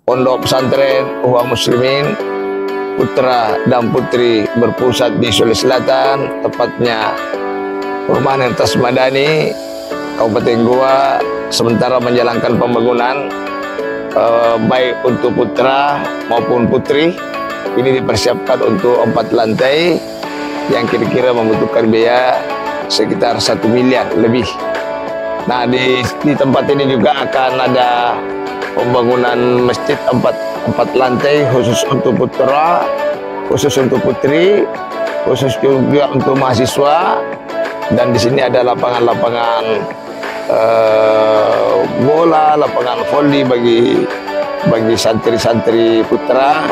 Pondok Pesantren Ikhwan Muslimin putra dan putri berpusat di Sulawesi Selatan, tepatnya Perumahan Hertas Madani, Kabupaten Goa, sementara menjalankan pembangunan baik untuk putra maupun putri. Ini dipersiapkan untuk 4 lantai yang kira-kira membutuhkan biaya sekitar 1 miliar lebih. Nah, di tempat ini juga akan ada pembangunan masjid 4 lantai khusus untuk putra, khusus untuk putri, khusus juga untuk mahasiswa. Dan di sini ada lapangan-lapangan bola, lapangan voli bagi santri-santri putra,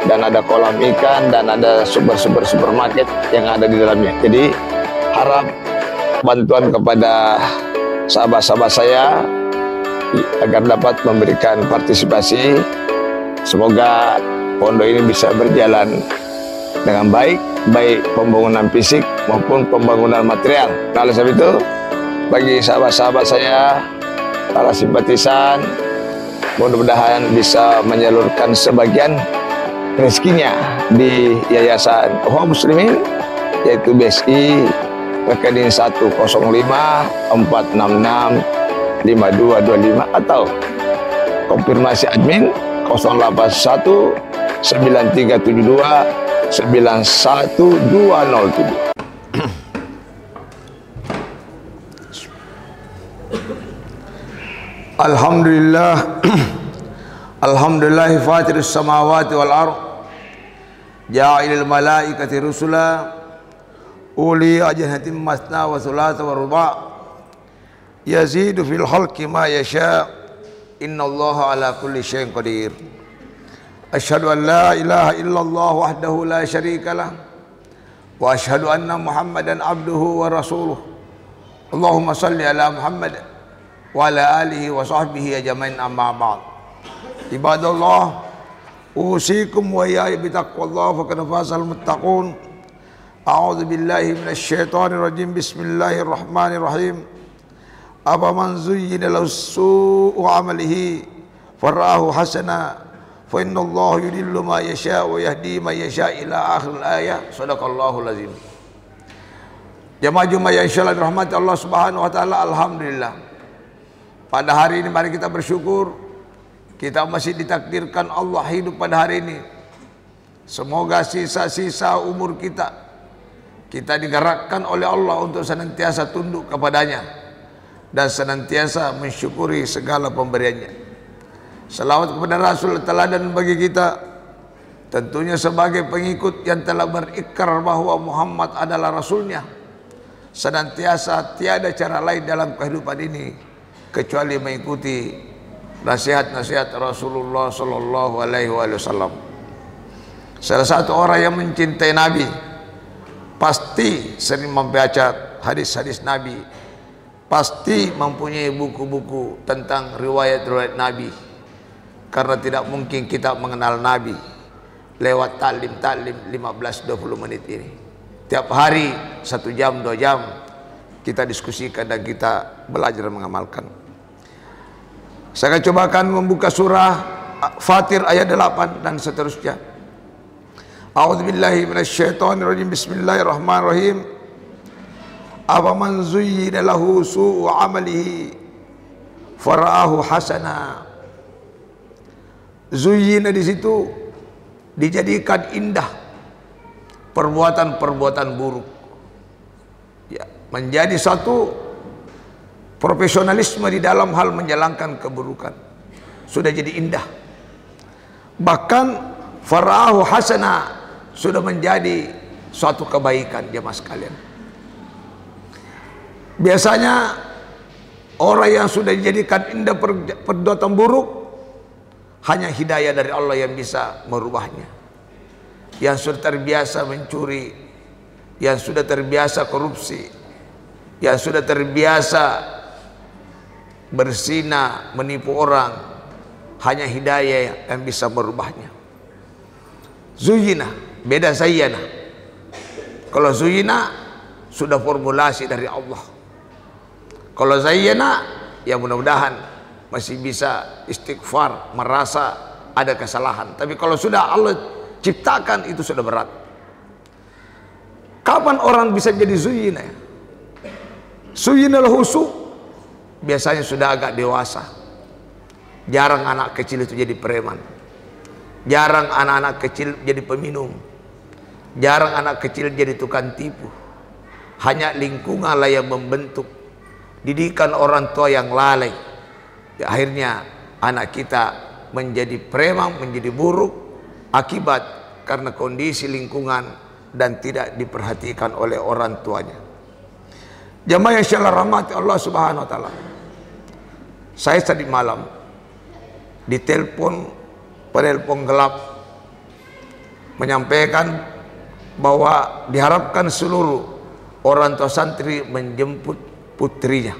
dan ada kolam ikan, dan ada supermarket yang ada di dalamnya. Jadi harap bantuan kepada sahabat-sahabat saya agar dapat memberikan partisipasi. Semoga pondok ini bisa berjalan dengan baik pembangunan fisik maupun pembangunan material. Nah, oleh sebab itu, bagi sahabat-sahabat saya, para simpatisan, mudah-mudahan bisa menyalurkan sebagian rezekinya di Yayasan Ikhwan Muslimin, yaitu BSI rekening 105-466-5225 atau konfirmasi admin 081-9372-91207. Alhamdulillah Alhamdulillah fatirus samawati wal ardh ja'ilil malaikati rusula uli ajnatin masna wa thulatha wa ruba' yazidu fil khalqi ma yasha' innallaha ala kulli syai'in qadir. Asyhadu an la ilaha illallah wahdahu la syarika lah wa asyhadu anna Muhammadan abduhu wa rasuluh. Allahumma salli ala Muhammad wa ala alihi wa sahbihi ajmain, amma ba'd. Ibadallah, usikum wa iyaya bitaqwallah faqad fazal muttaqun. A'udzu billahi minasyaitonir rajim. Bismillahirrahmanirrahim. Afaman zuyyina lahu su'u 'amalihi fara'ahu hasana fa innallaha yudillu ma yasha wa yahdi man yasha ila akhiril ayah. Shadaqallahul azim. Jamaah yang insyaallah dirahmati Allah Subhanahu wa taala, alhamdulillah. Pada hari ini mari kita bersyukur, kita masih ditakdirkan Allah hidup pada hari ini. Semoga sisa-sisa umur kita digerakkan oleh Allah untuk senantiasa tunduk kepadanya dan senantiasa mensyukuri segala pemberiannya. Salawat kepada Rasul teladan bagi kita, tentunya sebagai pengikut yang telah berikrar bahwa Muhammad adalah Rasulnya. Senantiasa tiada cara lain dalam kehidupan ini kecuali mengikuti nasihat-nasihat Rasulullah Sallallahu Alaihi Wasallam. Salah satu orang yang mencintai Nabi pasti sering membaca hadis-hadis Nabi, pasti mempunyai buku-buku tentang riwayat-riwayat Nabi, karena tidak mungkin kita mengenal Nabi lewat taklim 15-20 menit ini. Tiap hari 1 jam 2 jam kita diskusikan dan kita belajar mengamalkan. Saya akan cobakan membuka surah Fatir ayat 8 dan seterusnya. A'udzubillahi minasyaitonirrajim. Bismillahirrahmanirrahim. Afaman zuyyina lahu su'u 'amalihi fara'ahu hasana. Zuyyina di situ dijadikan indah perbuatan-perbuatan buruk, ya, menjadi satu profesionalisme di dalam hal menjalankan keburukan, sudah jadi indah. Bahkan fara'ahu hasana sudah menjadi suatu kebaikan. Jemaah sekalian, biasanya orang yang sudah dijadikan indah perbuatan buruk, hanya hidayah dari Allah yang bisa merubahnya. Yang sudah terbiasa mencuri, yang sudah terbiasa korupsi, yang sudah terbiasa berzina, menipu orang, hanya hidayah yang bisa merubahnya. Zuyina, beda zayyana. Kalau zuyina sudah formulasi dari Allah. Kalau zayyana, ya mudah-mudahan masih bisa istighfar, merasa ada kesalahan. Tapi kalau sudah Allah ciptakan, itu sudah berat. Kapan orang bisa jadi zuyina? Zuyina al-husu biasanya sudah agak dewasa. Jarang anak kecil itu jadi preman. Jarang anak-anak kecil jadi peminum. Jarang anak kecil jadi tukang tipu. Hanya lingkunganlah yang membentuk. Didikan orang tua yang lalai. Akhirnya anak kita menjadi preman, menjadi buruk akibat karena kondisi lingkungan dan tidak diperhatikan oleh orang tuanya. Jamaah yang syallah rahmati Allah Subhanahu wa taala. Saya tadi malam ditelepon penelpon gelap menyampaikan bahwa diharapkan seluruh orang tua santri menjemput putrinya.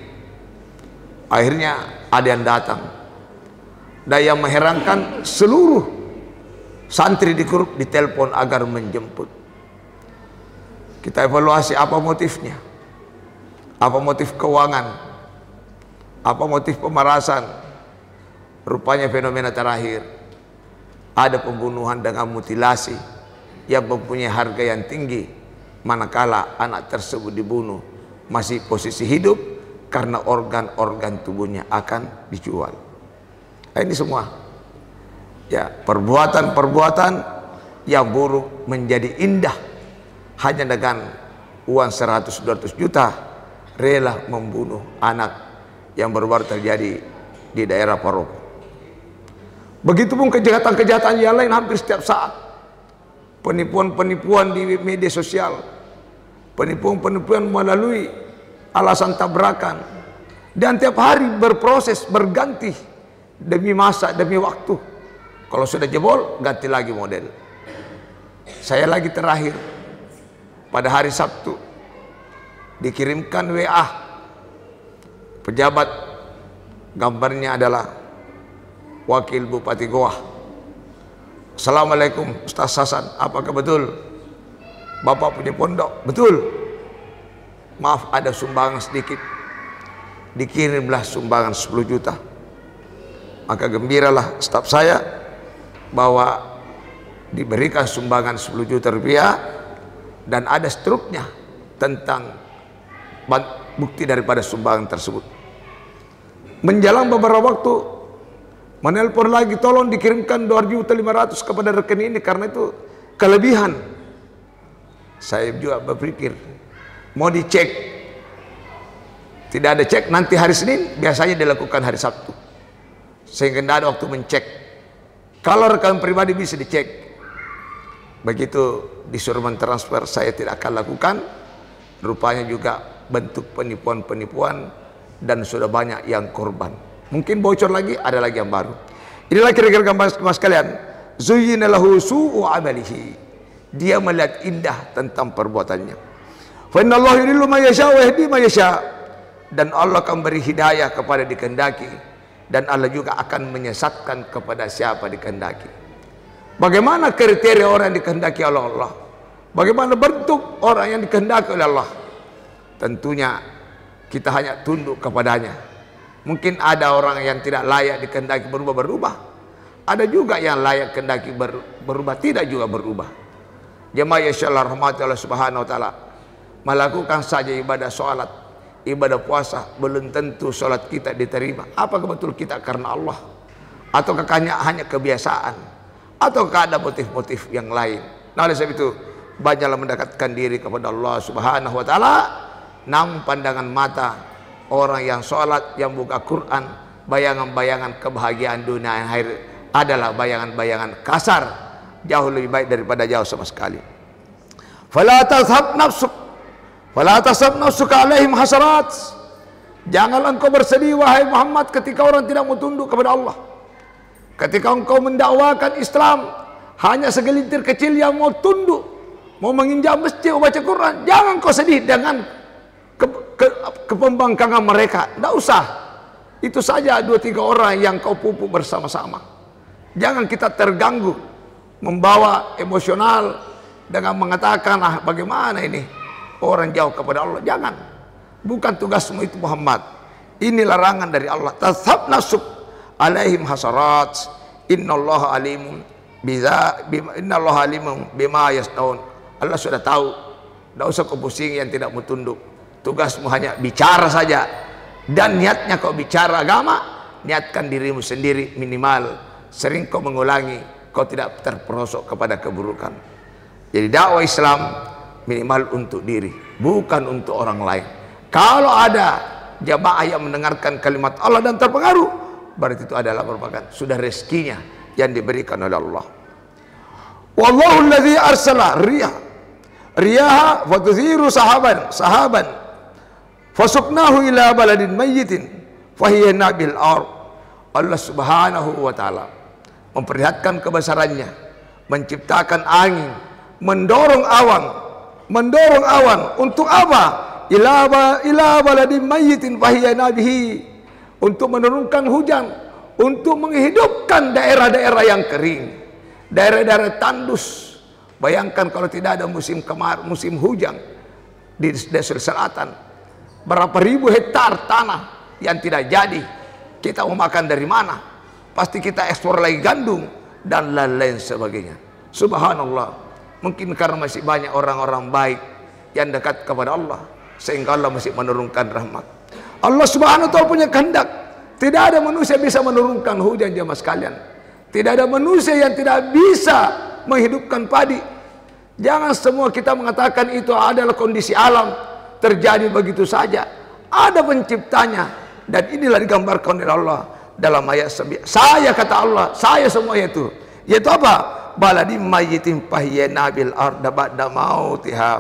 Akhirnya ada yang datang. Dan yang mengherankan, seluruh santri di grup ditelepon agar menjemput. Kita evaluasi apa motifnya, apa motif keuangan, apa motif pemerasan. Rupanya fenomena terakhir ada pembunuhan dengan mutilasi yang mempunyai harga yang tinggi, manakala anak tersebut dibunuh masih posisi hidup karena organ-organ tubuhnya akan dijual. Ini semua ya perbuatan-perbuatan yang buruk menjadi indah hanya dengan uang 100-200 juta rela membunuh anak yang baru-baru terjadi di daerah Paropo. Begitupun kejahatan-kejahatan yang lain hampir setiap saat. Penipuan-penipuan di media sosial, penipuan-penipuan melalui alasan tabrakan, dan tiap hari berproses berganti demi masa, demi waktu. Kalau sudah jebol, ganti lagi model. Saya lagi terakhir pada hari Sabtu dikirimkan WA pejabat, gambarnya adalah Wakil Bupati Goa. Assalamualaikum Ustaz Hasan, apakah betul Bapak punya pondok? Betul. Maaf, ada sumbangan sedikit. Dikirimlah sumbangan 10 juta. Maka gembiralah staf saya bahwa diberikan sumbangan 10 juta rupiah. Dan ada struknya tentang bukti daripada sumbangan tersebut. Menjelang beberapa waktu menelpon lagi, tolong dikirimkan 2.500 kepada rekening ini karena itu kelebihan. Saya juga berpikir mau dicek, tidak ada cek, nanti hari Senin, biasanya dilakukan hari Sabtu sehingga tidak ada waktu mencek. Kalau rekening pribadi bisa dicek. Begitu disuruh mentransfer, saya tidak akan lakukan. Rupanya juga bentuk penipuan-penipuan dan sudah banyak yang korban. Mungkin bocor lagi, ada lagi yang baru. Inilah kira-kira gambar mas kalian. Zuyyina lahu su'u amalihi. Dia melihat indah tentang perbuatannya. Fa innallaha yudhillu man yasha' wa yahdi man yasha'. Dan Allah akan beri hidayah kepada dikehendaki, dan Allah juga akan menyesatkan kepada siapa dikehendaki. Bagaimana kriteria orang yang dikehendaki oleh Allah? Bagaimana bentuk orang yang dikehendaki oleh Allah? Tentunya kita hanya tunduk kepadanya. Mungkin ada orang yang tidak layak dikehendaki berubah-berubah. Ada juga yang layak kehendaki berubah, tidak juga berubah. Jemaah yang syallah rahmati Allah Subhanahu wa taala, melakukan saja ibadah salat, ibadah puasa, belum tentu salat kita diterima. Apakah betul kita karena Allah? Ataukah hanya kebiasaan? Ataukah ada motif-motif yang lain? Nah, oleh sebab itu banyaklah mendekatkan diri kepada Allah Subhanahu wa taala. Namun pandangan mata orang yang sholat, yang buka Quran, bayangan-bayangan kebahagiaan dunia yang akhir adalah bayangan-bayangan kasar, jauh lebih baik daripada jauh sama sekali. Fala tazhab nafsuka alaihim hasarat. Janganlah engkau bersedih wahai Muhammad ketika orang tidak mau tunduk kepada Allah. Ketika engkau mendakwakan Islam, hanya segelintir kecil yang mau tunduk, mau menginjak masjid, baca Quran, jangan kau sedih dengan kepembangkangan mereka. Tidak usah. Itu saja 2-3 orang yang kau pupuk bersama-sama. Jangan kita terganggu, membawa emosional dengan mengatakan, bagaimana ini orang jauh kepada Allah. Jangan. Bukan tugasmu itu Muhammad. Ini larangan dari Allah. Tazhab nafsuk alaihim hasarat. Innallaha alimun innallaha alimun bima yasnaun. Allah sudah tahu. Tidak usah kau pusing yang tidak mau tunduk. Tugasmu hanya bicara saja. Dan niatnya kau bicara agama, niatkan dirimu sendiri minimal. Sering kau mengulangi, kau tidak terperosok kepada keburukan. Jadi dakwah Islam minimal untuk diri, bukan untuk orang lain. Kalau ada jamaah yang mendengarkan kalimat Allah dan terpengaruh, berarti itu adalah merupakan sudah rezekinya yang diberikan oleh Allah. Wallahu alladzi arsala riyaha fatuthiru sahaban fasuknahu ila baladin mayyitin fahiya nabil ar. Allah Subhanahu wa taala memperlihatkan kebesarannya, menciptakan angin, mendorong awan untuk apa? Ila baladin mayyitin fahiya nabihi, untuk menurunkan hujan, untuk menghidupkan daerah-daerah yang kering, daerah-daerah tandus. Bayangkan kalau tidak ada musim hujan di Desert Selatan, berapa ribu hektar tanah yang tidak jadi. Kita mau makan dari mana? Pasti kita ekspor lagi gandum dan lain-lain sebagainya. Subhanallah. Mungkin karena masih banyak orang-orang baik yang dekat kepada Allah, sehingga Allah masih menurunkan rahmat. Allah Subhanahu wa taala punya kehendak. Tidak ada manusia bisa menurunkan hujan, jemaah sekalian. Tidak ada manusia yang tidak bisa menghidupkan padi. Jangan semua kita mengatakan itu adalah kondisi alam, terjadi begitu saja. Ada penciptanya, dan inilah digambarkan oleh Allah dalam ayat 9. Saya, kata Allah, saya semua itu. Yaitu apa? Baladim mayyitin fahyana bil arda ba'da mautiha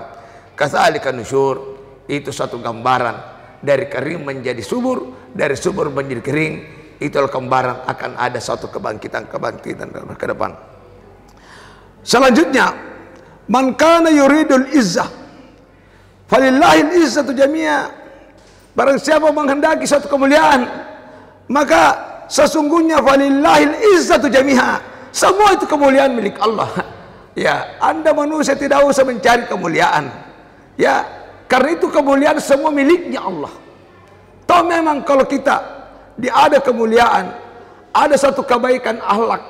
kadzalika nusyur. Itu satu gambaran dari kering menjadi subur, dari subur menjadi kering. Itulah gambaran akan ada suatu kebangkitan ke depan. Selanjutnya, man kana yuridul izzah falillahil izzatu jami'a. Barang siapa menghendaki suatu kemuliaan, maka sesungguhnya falillahil izzatu jami'a. Semua itu kemuliaan milik Allah. Ya, Anda manusia tidak usah mencari kemuliaan. Ya, karena itu kemuliaan semua miliknya Allah. Toh memang kalau kita ada kemuliaan, ada satu kebaikan akhlak,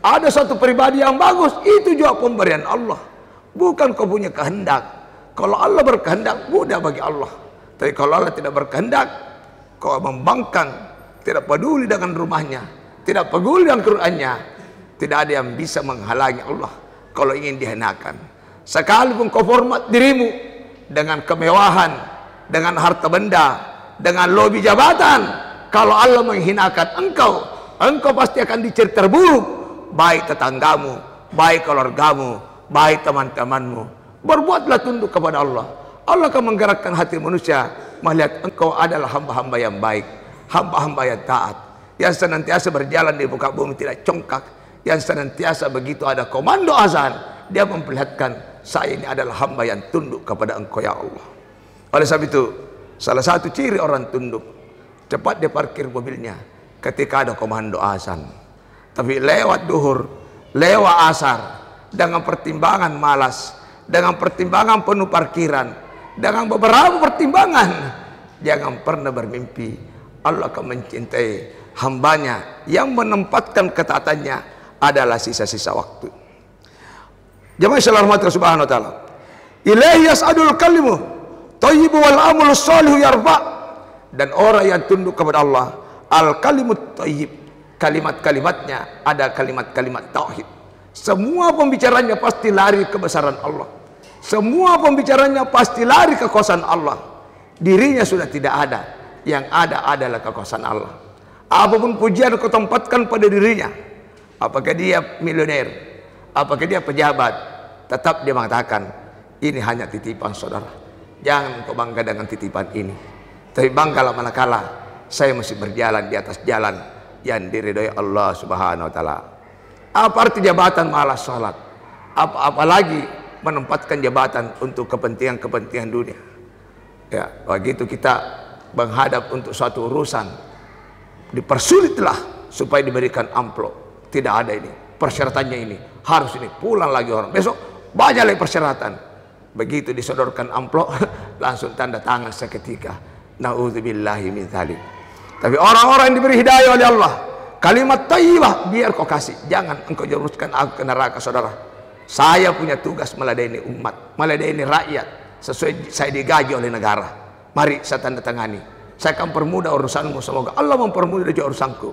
ada satu pribadi yang bagus, itu juga pemberian Allah. Bukan kau punya kehendak. Kalau Allah berkehendak, mudah bagi Allah. Tapi kalau Allah tidak berkehendak, kau membangkang, tidak peduli dengan rumahnya, tidak peduli dengan Qur'annya, tidak ada yang bisa menghalangi Allah kalau ingin dihinakan. Sekalipun kau format dirimu dengan kemewahan, dengan harta benda, dengan lobi jabatan, kalau Allah menghinakan engkau pasti akan dicari terburuk. Baik tetanggamu, baik keluargamu, baik teman-temanmu. Berbuatlah tunduk kepada Allah. Allah akan menggerakkan hati manusia melihat engkau adalah hamba-hamba yang baik, hamba-hamba yang taat, yang senantiasa berjalan di muka bumi tidak congkak, yang senantiasa begitu ada komando azan, dia memperlihatkan saya ini adalah hamba yang tunduk kepada engkau ya Allah. Oleh sebab itu, salah satu ciri orang tunduk, cepat dia parkir mobilnya ketika ada komando azan. Tapi lewat duhur, lewat asar, dengan pertimbangan malas, dengan pertimbangan penuh parkiran, dengan beberapa pertimbangan, jangan pernah bermimpi Allah akan mencintai hambanya yang menempatkan ketaatannya adalah sisa-sisa waktu. Jemaah sekalian rahmati Subhanahu wa taala. Ilaihi yas'adul kalimu thayyibu wal amalu shalihu yarfa. Dan orang yang tunduk kepada Allah, al kalimut thayyib, kalimat-kalimatnya ada kalimat-kalimat tauhid. Semua pembicaranya pasti lari kebesaran Allah. Semua pembicaranya pasti lari ke kekuasaan Allah. Dirinya sudah tidak ada, yang ada adalah kekuasaan Allah. Apapun pujian kau tempatkan pada dirinya, apakah dia milioner, apakah dia pejabat, tetap dia mengatakan ini hanya titipan saudara. Jangan kau bangga dengan titipan ini, tapi banggalah manakala saya masih berjalan di atas jalan yang diridhoi Allah Subhanahu wa taala. Apa arti jabatan malas salat? Apalagi menempatkan jabatan untuk kepentingan dunia. Ya, begitu kita menghadap untuk suatu urusan, dipersulitlah supaya diberikan amplop. Tidak ada ini, persyaratannya ini, harus ini, pulang lagi orang. Besok banyak lagi persyaratan. Begitu disodorkan amplop, langsung tanda tangan seketika. Na'udzubillahi min dzalik. Tapi orang-orang yang diberi hidayah oleh Allah, Kalimat thayyibah biar kau kasih, jangan engkau jerumuskan aku ke neraka, saudara. Saya punya tugas meladeni umat, meladeni rakyat, sesuai saya digaji oleh negara. Mari saya tanda tangani, saya akan permudah urusanmu, semoga Allah mempermudah juga urusanku.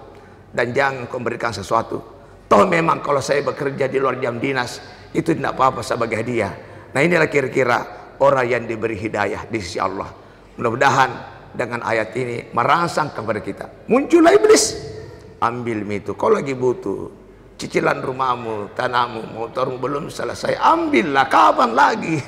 Dan jangan kau memberikan sesuatu, toh memang kalau saya bekerja di luar jam dinas itu tidak apa-apa sebagai hadiah. Nah inilah kira-kira orang yang diberi hidayah di sisi Allah. Mudah-mudahan dengan ayat ini merangsang kepada kita. Muncullah iblis, ambil itu, kau lagi butuh, cicilan rumahmu, tanahmu, motormu belum selesai, ambillah, kapan lagi?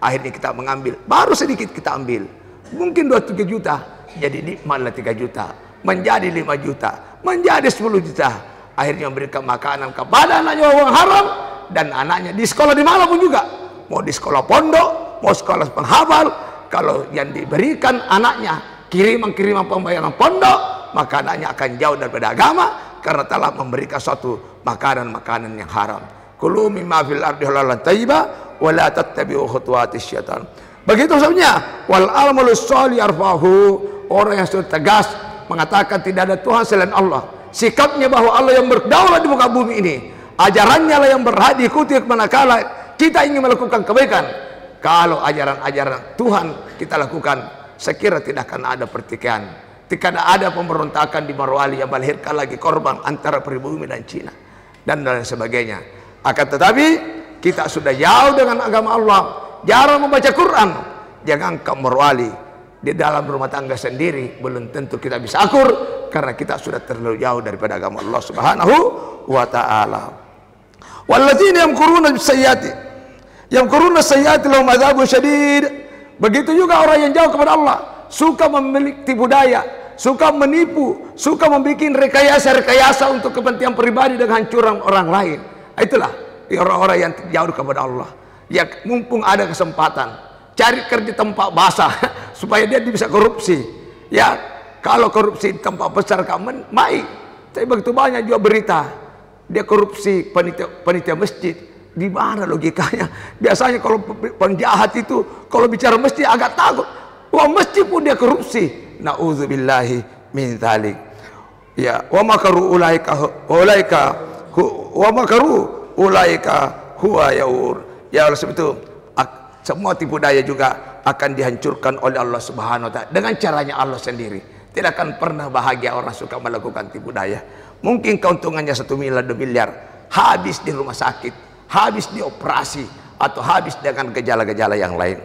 Akhirnya kita mengambil, baru sedikit kita ambil, mungkin 2-3 juta, jadi nikmatlah 3 juta, menjadi 5 juta, menjadi 10 juta. Akhirnya memberikan makanan kepada anaknya uang haram, dan anaknya di sekolah di mana pun juga, mau di sekolah pondok, mau sekolah penghafal, kalau yang diberikan anaknya kiriman-kiriman pembayaran pondok, maka anaknya akan jauh daripada agama karena telah memberikan suatu makanan-makanan yang haram. Kulu mimma fil ardi halalan thayyiba wa la tattabi'u khutuwatis syaitan. Begitu sebabnya wal amalu sholih yarfahu, orang yang sudah tegas mengatakan tidak ada Tuhan selain Allah, sikapnya bahwa Allah yang berdaulat di muka bumi ini, ajarannya lah yang berhak diikuti manakala kita ingin melakukan kebaikan. Kalau ajaran-ajaran Tuhan kita lakukan, sekira tidak akan ada pertikaian, tidak ada pemberontakan di Morowali yang melahirkan lagi korban antara pribumi dan Cina dan lain sebagainya. Akan tetapi kita sudah jauh dengan agama Allah, jarang membaca Quran. Jangan ke Morowali, di dalam rumah tangga sendiri belum tentu kita bisa akur karena kita sudah terlalu jauh daripada agama Allah Subhanahu wa taala. Walladzina yamkuruna bis-sayyiati yamkuruna as-sayyiati lahum adzabun syadid. Begitu juga orang yang jauh kepada Allah, suka memiliki budaya, suka menipu, suka membuat rekayasa-rekayasa untuk kepentingan pribadi dengan hancuran orang lain. Itulah orang-orang yang jauh kepada Allah. Ya mumpung ada kesempatan, cari kerja tempat basah supaya dia bisa korupsi. Ya kalau korupsi di tempat besar kamu baik, tapi begitu banyak juga berita dia korupsi panitia masjid. Di mana logikanya? Biasanya kalau penjahat itu kalau bicara masjid agak takut. Wah, masjid pun dia korupsi. Nauzubillahi min dzalik. Ya, wa makaru ulaika huwa yaur. Ya oleh sebab itu semua tipu daya juga akan dihancurkan oleh Allah Subhanahu wa taala dengan caranya Allah sendiri. Tidak akan pernah bahagia orang suka melakukan tipu daya. Mungkin keuntungannya 1 miliar 2 miliar habis di rumah sakit, habis di operasi, atau habis dengan gejala-gejala yang lain.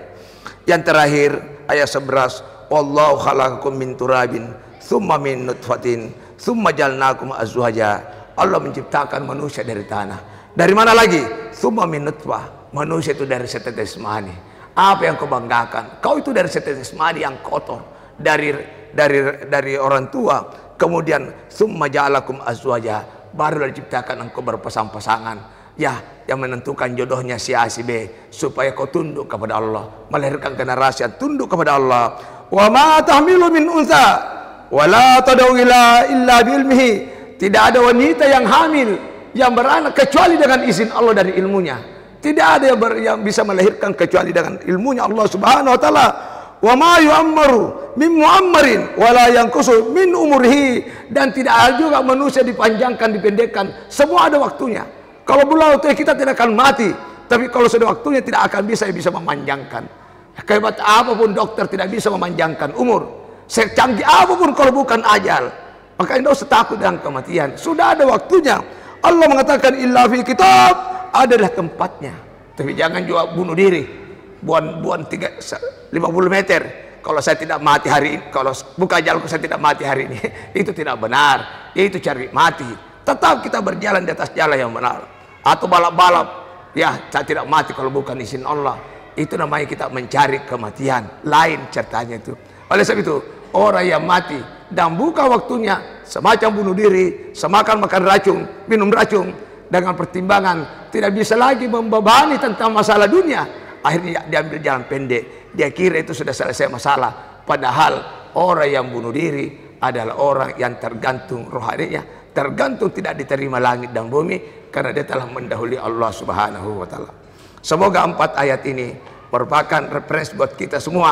Yang terakhir ayat 11, wallahu khalaqakum min turabin tsumma min nutfatin tsumma jalnakum azwaja. Allah menciptakan manusia dari tanah. Dari mana lagi? Tsumma min nutfah. Manusia itu dari setetes mani. Apa yang kau banggakan? Kau itu dari setetes mani yang kotor, dari orang tua. Kemudian tsumma ja'alakum azwaja, baru diciptakan engkau berpasang-pasangan. Ya, yang menentukan jodohnya si A si B, supaya kau tunduk kepada Allah, melahirkan generasi yang tunduk kepada Allah. Wa ma tahmilu min unsa wa la tad'u illa bi ilmihi. Tidak ada wanita yang hamil, yang beranak kecuali dengan izin Allah dari ilmunya. Tidak ada yang bisa melahirkan kecuali dengan ilmunya Allah Subhanahu wa taala. Wa ma yu'ammaru min mu'ammarin wa la yanqusu min umrihi. Dan tidak ada juga manusia dipanjangkan, dipendekkan. Semua ada waktunya. Kalau belum waktunya kita tidak akan mati, tapi kalau sudah waktunya tidak akan bisa memanjangkan. Kehebat apapun dokter tidak bisa memanjangkan umur. Secanggih apapun kalau bukan ajal. Maka tidak usah takut dengan kematian. Sudah ada waktunya. Allah mengatakan illa fi kitab, adalah tempatnya. Tapi jangan juga bunuh diri. Buan 50 meter. Kalau saya tidak mati hari ini, kalau buka jalanku saya tidak mati hari ini, itu tidak benar. Itu cari mati. Tetap kita berjalan di atas jalan yang benar. Atau balap-balap, ya saya tidak mati kalau bukan izin Allah. Itu namanya kita mencari kematian. Lain ceritanya itu. Oleh sebab itu, orang yang mati dan buka waktunya semacam bunuh diri, semakan makan racun, minum racun, dengan pertimbangan tidak bisa lagi membebani tentang masalah dunia, akhirnya dia ambil jalan pendek. Dia kira itu sudah selesai masalah, padahal orang yang bunuh diri adalah orang yang tergantung rohaninya, tergantung tidak diterima langit dan bumi, karena dia telah mendahului Allah Subhanahu wa taala. Semoga 4 ayat ini merupakan referensi buat kita semua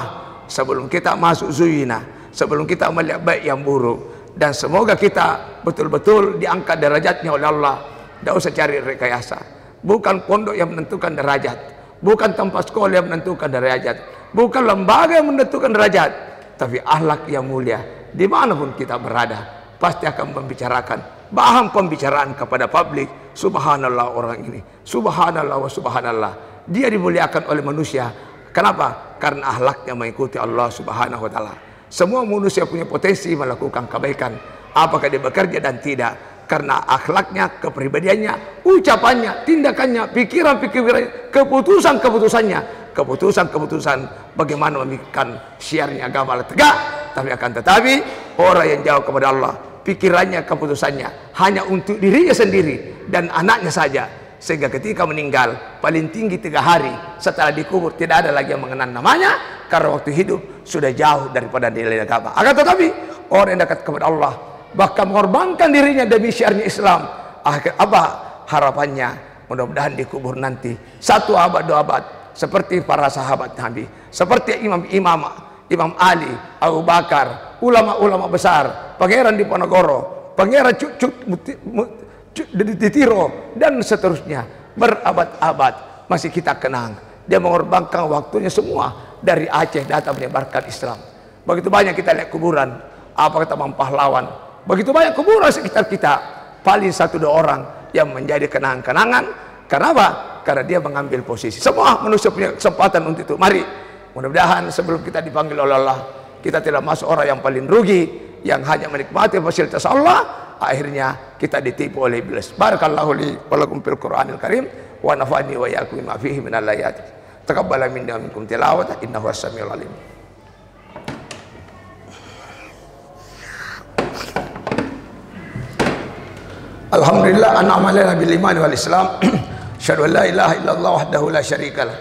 sebelum kita masuk zuyina, sebelum kita melihat baik yang buruk, dan semoga kita betul-betul diangkat derajatnya oleh Allah. Tidak usah cari rekayasa. Bukan pondok yang menentukan derajat, bukan tempat sekolah yang menentukan derajat, bukan lembaga yang menentukan derajat, tapi akhlak yang mulia. Dimanapun kita berada, pasti akan membicarakan bahan pembicaraan kepada publik. Subhanallah orang ini, subhanallah wa subhanallah, dia dimuliakan oleh manusia. Kenapa? Karena akhlaknya mengikuti Allah subhanahu wa ta'ala. Semua manusia punya potensi melakukan kebaikan, apakah dia bekerja dan tidak, karena akhlaknya, kepribadiannya, ucapannya, tindakannya, pikiran-pikirannya, keputusan bagaimana memikirkan syiarnya agama tegak. Tetapi orang yang jauh kepada Allah, pikirannya, keputusannya hanya untuk dirinya sendiri dan anaknya saja, sehingga ketika meninggal paling tinggi 3 hari setelah dikubur tidak ada lagi yang mengenal namanya, karena waktu hidup sudah jauh daripada nilai agama. Akan tetapi orang yang dekat kepada Allah bahkan mengorbankan dirinya demi syiarnya Islam, apa harapannya? Mudah-mudahan dikubur nanti 1 abad 2 abad seperti para sahabat Nabi, seperti Imam Ali, Abu Bakar, ulama-ulama besar, Pangeran Diponegoro, Pangeran Ditiro, dan seterusnya. Berabad-abad masih kita kenang. Dia mengorbankan waktunya semua dari Aceh datang menyebarkan Islam. Begitu banyak kita lihat kuburan, apa kata pahlawan, begitu banyak kuburan sekitar kita. Paling 1-2 orang yang menjadi kenang-kenangan. Kenapa? Karena dia mengambil posisi. Semua manusia punya kesempatan untuk itu. Mari, mudah-mudahan sebelum kita dipanggil oleh Allah, kita tidak masuk orang yang paling rugi, yang hanya menikmati fasilitas Allah, akhirnya kita ditipu oleh iblis. Barakallahu li wa lakum fil Qur'anil Karim wa nafa'ani wa iyyakum bima fihi minal ayati. Taqabbala minna minkum tilawatan innahu as-sami'ul alim. Alhamdulillah an'ama alaina bil iman wal Islam. Asyhadu an la ilaha illallah wahdahu la syarikalah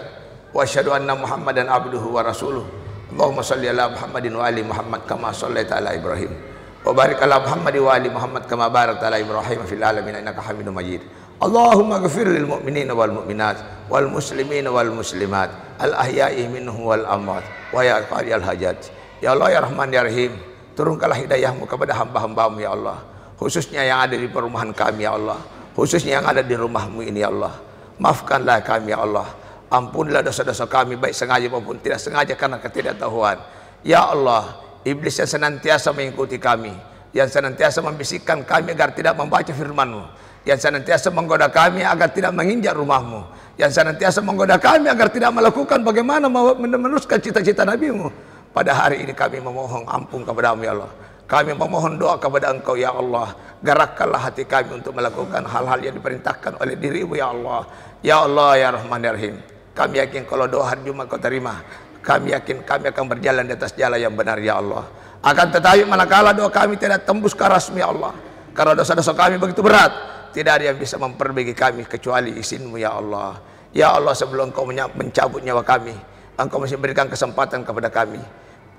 wa asyhadu anna Muhammadan abduhu wa rasuluh. Allahumma shalli ala Muhammadin wa ali Muhammad kama shallaita ala Ibrahim wa barik ala Muhammad wa ali Muhammad kama barakta ala Ibrahim fil alamin innaka Hamidum Majid. Allahumma ighfir lil mu'minina wal mu'minat wal muslimina wal muslimat al ahya'i minhum wal amwat wa ya qadiyal hajat. Ya Allah ya Rahman ya Rahim, turunkanlah hidayahmu kepada hamba-hambamu ya Allah, khususnya yang ada di perumahan kami ya Allah, khususnya yang ada di rumahmu ini ya Allah. Maafkanlah kami ya Allah, ampunilah dosa-dosa kami baik sengaja maupun tidak sengaja karena ketidaktahuan. Ya Allah, iblis yang senantiasa mengikuti kami, yang senantiasa membisikkan kami agar tidak membaca firman-Mu, yang senantiasa menggoda kami agar tidak menginjak rumah-Mu, yang senantiasa menggoda kami agar tidak melakukan bagaimana meneruskan cita-cita Nabi-Mu. Pada hari ini kami memohon ampun kepada-Mu ya Allah. Kami memohon doa kepada Engkau ya Allah, gerakkanlah hati kami untuk melakukan hal-hal yang diperintahkan oleh diri-Mu ya Allah. Ya Allah ya Rahman ya Rahim, kami yakin kalau doa hari Jumat Kau terima, kami yakin kami akan berjalan di atas jalan yang benar ya Allah. Akan tetapi manakala doa kami tidak tembus ke arah-Mu ya Allah, karena dosa-dosa kami begitu berat, tidak ada yang bisa memperbaiki kami kecuali izin-Mu ya Allah. Ya Allah, sebelum Engkau mencabut nyawa kami, Engkau masih berikan kesempatan kepada kami.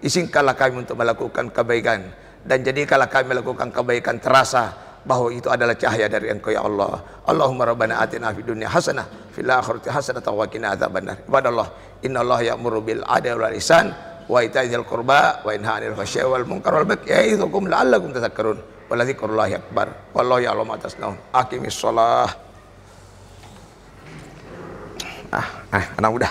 Izinkanlah kami untuk melakukan kebaikan, dan jadikanlah kami melakukan kebaikan terasa bahwa itu adalah cahaya dari Engkau ya Allah. Allahumma rabbana atina fid dunya hasanah fil akhirati hasanah wa qina adzabannar. Ibadallah, innallaha ya'muru bil adli wal ihsan wa ita'i dzil qurba wa yanha 'anil fahsya'i wal munkar wal baghi ya'idukum la'allakum tadhakkarun. Wa la dzikrullahi akbar. Wallahu ya'lamu ma tasnaun. Aqimis shalah. Anak muda.